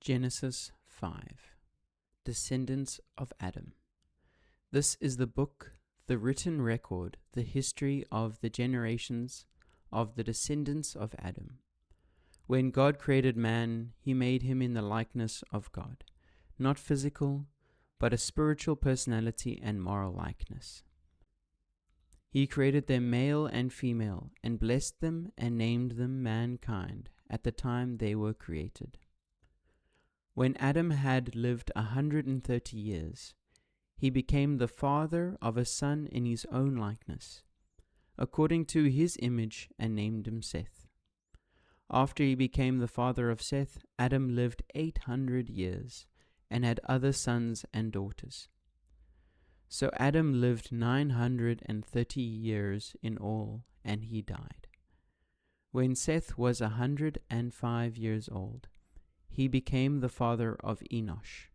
Genesis 5. Descendants of Adam. This is the book, the written record, the history of the generations of the descendants of Adam. When God created man, he made him in the likeness of God, not physical, but a spiritual personality and moral likeness. He created them male and female, and blessed them and named them mankind at the time they were created. When Adam had lived 130 years, he became the father of a son in his own likeness, according to his image, and named him Seth. After he became the father of Seth, Adam lived 800 years, and had other sons and daughters. So Adam lived 930 years in all, and he died. When Seth was 105 years old, he became the father of Enosh.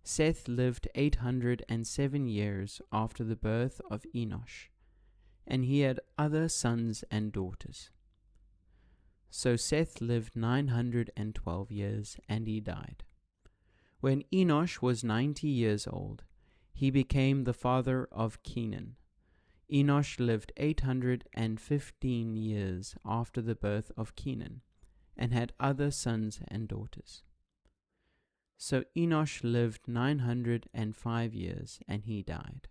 Seth lived 807 years after the birth of Enosh, and he had other sons and daughters. So Seth lived 912 years, and he died. When Enosh was 90 years old, he became the father of Kenan. Enosh lived 815 years after the birth of Kenan, and had other sons and daughters. So Enosh lived 905 years, and he died.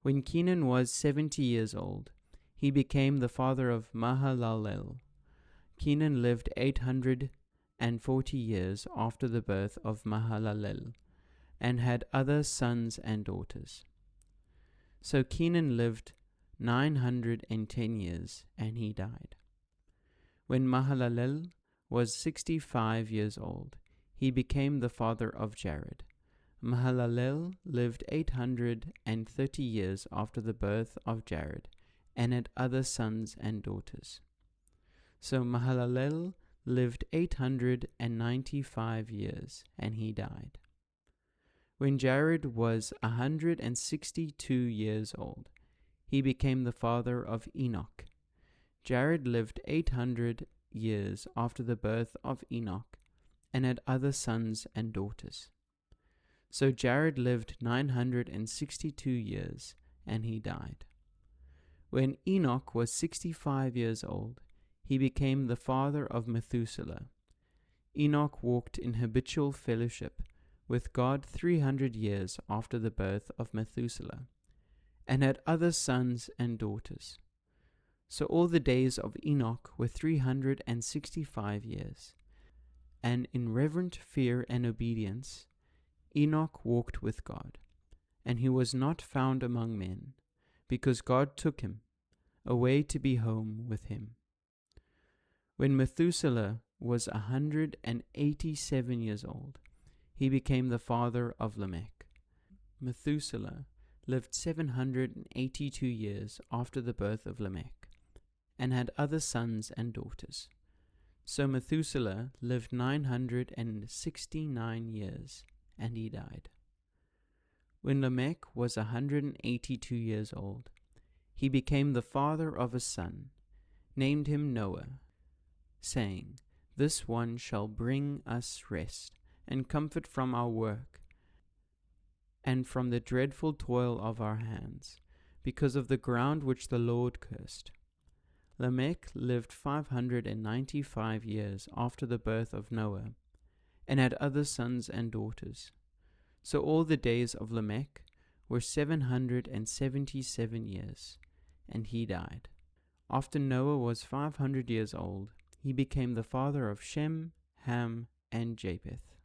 When Kenan was 70 years old, he became the father of Mahalalel. Kenan lived 840 years after the birth of Mahalalel, and had other sons and daughters. So Kenan lived 910 years, and he died. When Mahalalel was 65 years old, he became the father of Jared. Mahalalel lived 830 years after the birth of Jared, and had other sons and daughters. So Mahalalel lived 895 years, and he died. When Jared was 162 years old, he became the father of Enoch. Jared lived 800 years after the birth of Enoch, and had other sons and daughters. So Jared lived 962 years, and he died. When Enoch was 65 years old, he became the father of Methuselah. Enoch walked in habitual fellowship with God 300 years after the birth of Methuselah, and had other sons and daughters. So all the days of Enoch were 365 years, and in reverent fear and obedience Enoch walked with God, and he was not found among men, because God took him away to be home with him. When Methuselah was 187 years old, he became the father of Lamech. Methuselah lived 782 years after the birth of Lamech, and had other sons and daughters. So Methuselah lived 969 years, and he died. When Lamech was 182 years old, he became the father of a son, named him Noah, saying, "This one shall bring us rest and comfort from our work and from the dreadful toil of our hands, because of the ground which the Lord cursed." Lamech lived 595 years after the birth of Noah, and had other sons and daughters. So all the days of Lamech were 777 years, and he died. After Noah was 500 years old, he became the father of Shem, Ham, and Japheth.